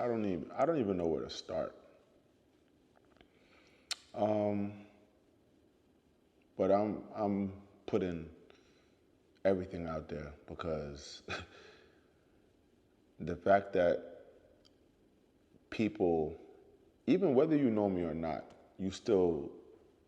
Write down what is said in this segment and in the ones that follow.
I don't even know where to start. Um, but I'm putting everything out there because the fact that people, even whether you know me or not, you still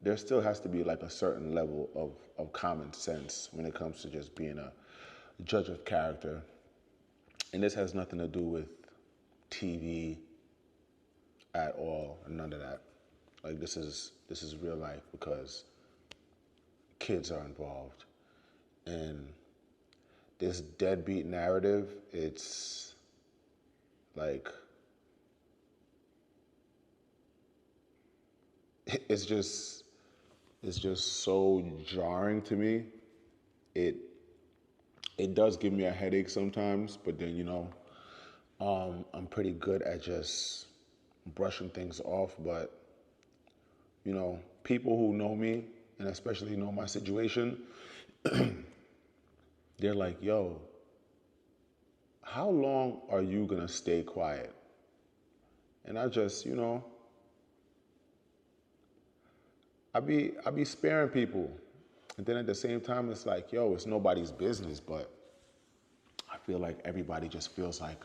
there still has to be like a certain level of common sense when it comes to just being a judge of character. And this has nothing to do with TV at all, none of that. Like this is real life because kids are involved. And this deadbeat narrative, it's like it's just it's just so jarring to me. It it does give me a headache sometimes, but then I'm pretty good at just brushing things off. But people who know me and especially know my situation, they're like, "Yo, how long are you gonna stay quiet?" And I just, I be sparing people, and then at the same time, it's like, yo, it's nobody's business, but I feel like everybody just feels like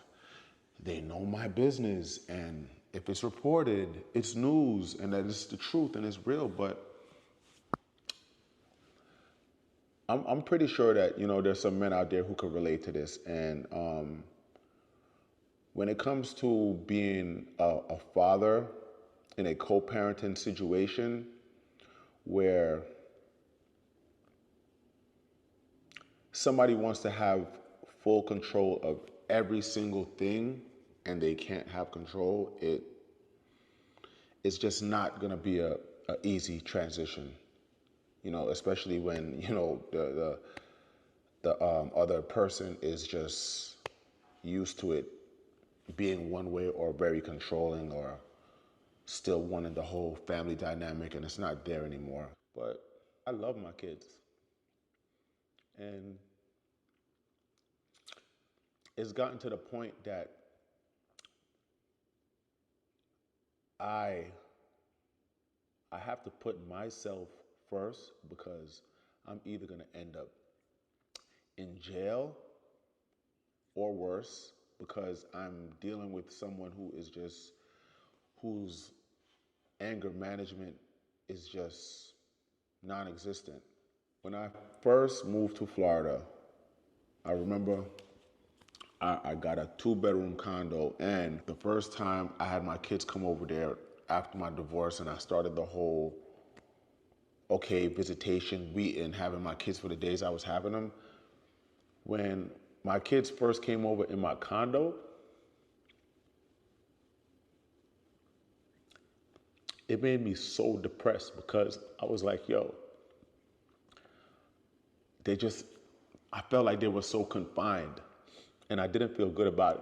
they know my business, and if it's reported, it's news, and that it's the truth and it's real. But I'm pretty sure that there's some men out there who could relate to this, and when it comes to being a father in a co-parenting situation where somebody wants to have full control of every single thing and they can't have control, it's just not gonna be a easy transition. Especially when the other person is just used to it being one way or very controlling or still wanting the whole family dynamic and it's not there anymore. But I love my kids, and it's gotten to the point that I I have to put myself first because I'm either going to end up in jail or worse because I'm dealing with someone whose anger management is just non-existent. When I first moved to Florida, I remember I got a two-bedroom condo, and the first time I had my kids come over there after my divorce, and I started the whole visitation week and having my kids for the days I was having them. When my kids first came over in my condo, it made me so depressed because I was like, yo, they just, I felt like they were so confined and I didn't feel good about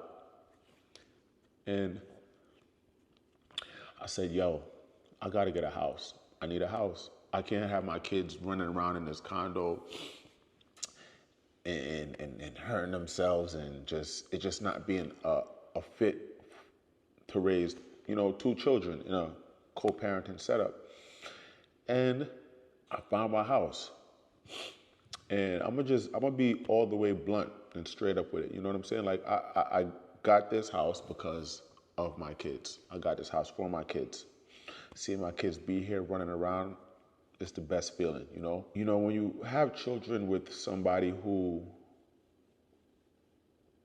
it. And I said, yo, I gotta get a house. I need a house. I can't have my kids running around in this condo and hurting themselves and it just not being a fit to raise, two children in a co-parenting setup. And I found my house. And I'm gonna be all the way blunt and straight up with it. You know what I'm saying? Like I got this house because of my kids. I got this house for my kids. Seeing my kids be here running around, it's the best feeling, you know? You know, when you have children with somebody who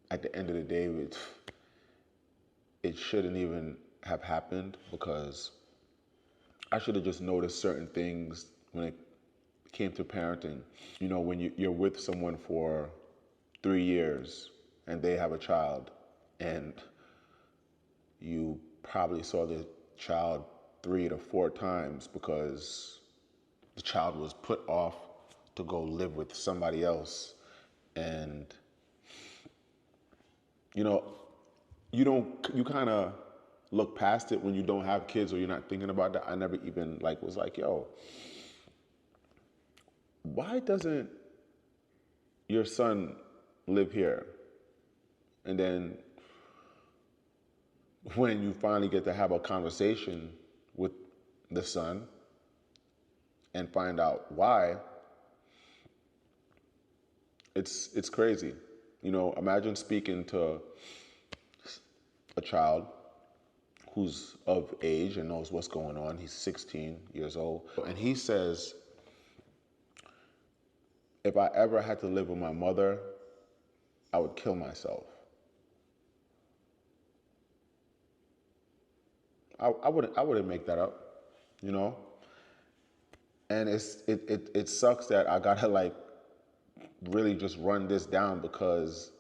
at the end of the day it shouldn't even have happened because I should have just noticed certain things when it came to parenting. You know, when you're with someone for 3 years and they have a child and you probably saw the child 3 to 4 times because the child was put off to go live with somebody else. And, you know, you kind of look past it when you don't have kids or you're not thinking about that. I never even was like, yo, why doesn't your son live here? And then when you finally get to have a conversation with the son and find out why, it's crazy. Imagine speaking to a child who's of age and knows what's going on. He's 16 years old. And he says, if I ever had to live with my mother, I would kill myself. I wouldn't make that up, you know? And it sucks that I gotta like really just run this down because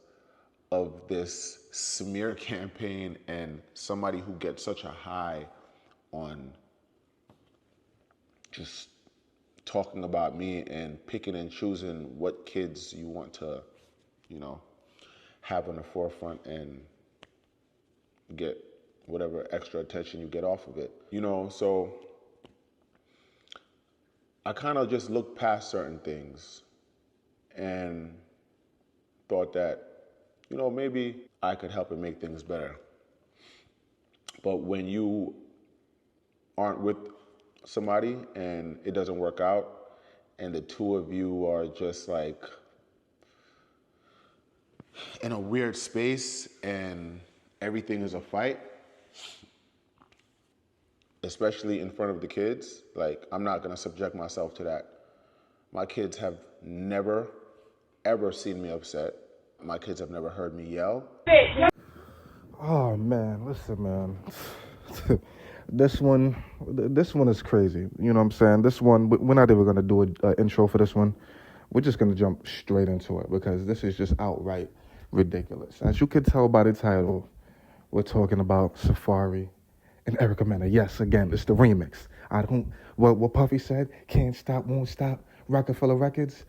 of this smear campaign and somebody who gets such a high on just talking about me and picking and choosing what kids you want to, you know, have on the forefront and get whatever extra attention you get off of it. So I kind of just looked past certain things and thought that, maybe I could help and make things better. But when you aren't with somebody and it doesn't work out, and the two of you are just like in a weird space and everything is a fight, especially in front of the kids, like I'm not gonna subject myself to that. My kids have never, ever seen me upset. My kids have never heard me yell. Oh man, listen, man. This one is crazy. You know what I'm saying? This one, we're not even gonna do an intro for this one. We're just gonna jump straight into it because this is just outright ridiculous. As you can tell by the title, we're talking about Safaree and Erica Mena. Yes, again, it's the remix. I don't. What Puffy said, can't stop, won't stop. Rockefeller Records.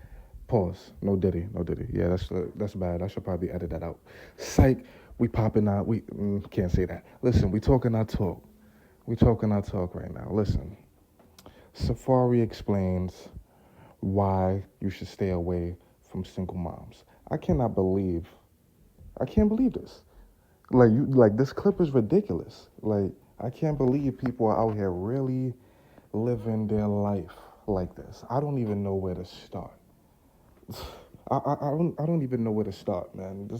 Pause. No Diddy. No Diddy. Yeah, that's bad. I should probably edit that out. Psych. We popping out. We can't say that. Listen, we talking our talk. We talking our talk right now. Listen. Safaree explains why you should stay away from single moms. I can't believe this. Like this clip is ridiculous. Like I can't believe people are out here really living their life like this. I don't even know where to start. I don't even know where to start, man.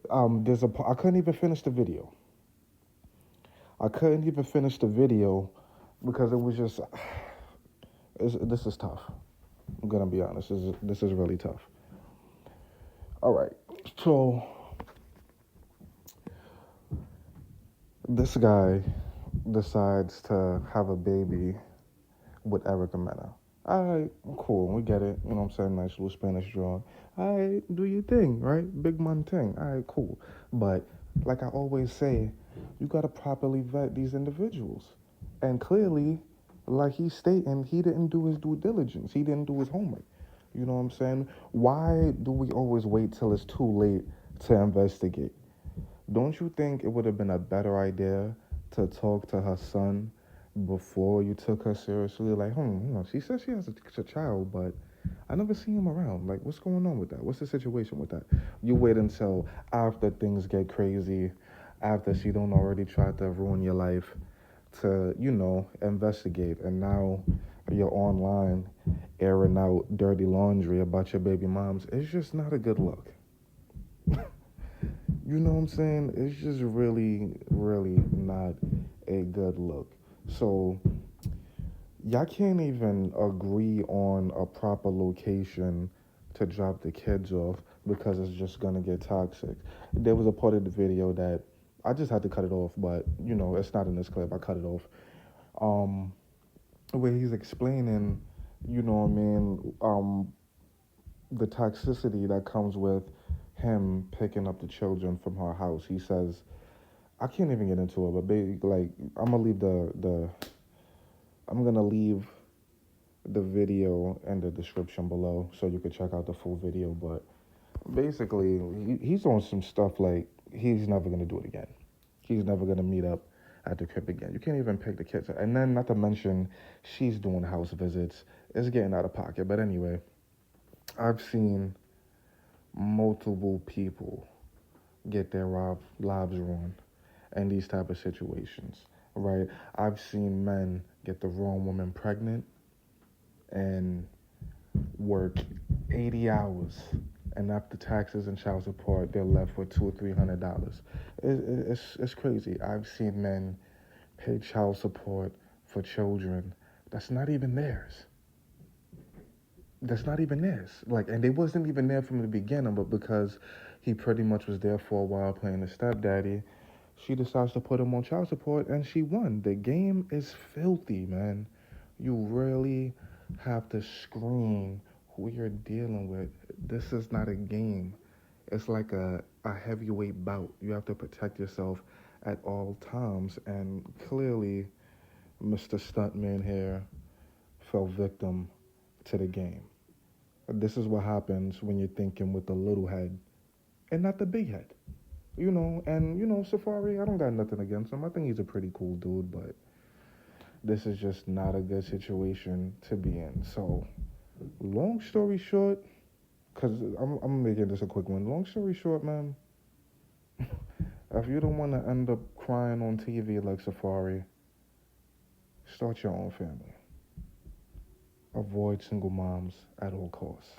I couldn't even finish the video. I couldn't even finish the video because it was just this is tough. I'm gonna be honest. This is really tough. All right, so this guy decides to have a baby with Erica Mena. All right, cool, we get it. You know what I'm saying? Nice little Spanish drawing. All right, do your thing, right? Big man thing. All right, cool. But like I always say, you got to properly vet these individuals. And clearly, like he's stating, he didn't do his due diligence. He didn't do his homework. You know what I'm saying? Why do we always wait till it's too late to investigate? Don't you think it would have been a better idea to talk to her son before you took her seriously? Like, she says she has a child, but I never see him around. Like, what's going on with that? What's the situation with that? You wait until after things get crazy, after she don't already try to ruin your life to, investigate. And now you're online airing out dirty laundry about your baby moms. It's just not a good look. You know what I'm saying? It's just really, really not a good look. So, y'all can't even agree on a proper location to drop the kids off because it's just gonna get toxic. There was a part of the video that I just had to cut it off, but it's not in this clip. I cut it off. Where he's explaining, what I mean, the toxicity that comes with him picking up the children from her house. He says, I can't even get into it, but I'm gonna leave the video in the description below so you can check out the full video. But basically, he's on some stuff like he's never gonna do it again. He's never gonna meet up at the crib again. You can't even pick the kids up. And then, not to mention, she's doing house visits. It's getting out of pocket. But anyway, I've seen multiple people get their lives ruined. in these type of situations, right? I've seen men get the wrong woman pregnant and work 80 hours, and after taxes and child support, they're left with $200 or $300. It's crazy. I've seen men pay child support for children that's not even theirs. That's not even theirs. Like, and they wasn't even there from the beginning, but because he pretty much was there for a while playing the stepdaddy, she decides to put him on child support, and she won. The game is filthy, man. You really have to screen who you're dealing with. This is not a game. It's like a heavyweight bout. You have to protect yourself at all times, and clearly, Mr. Stuntman here fell victim to the game. This is what happens when you're thinking with the little head and not the big head. Safaree, I don't got nothing against him. I think he's a pretty cool dude, but this is just not a good situation to be in. So, long story short, because I'm making this a quick one. Long story short, man, if you don't want to end up crying on TV like Safaree, start your own family. Avoid single moms at all costs.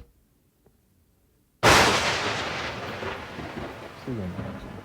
See you next.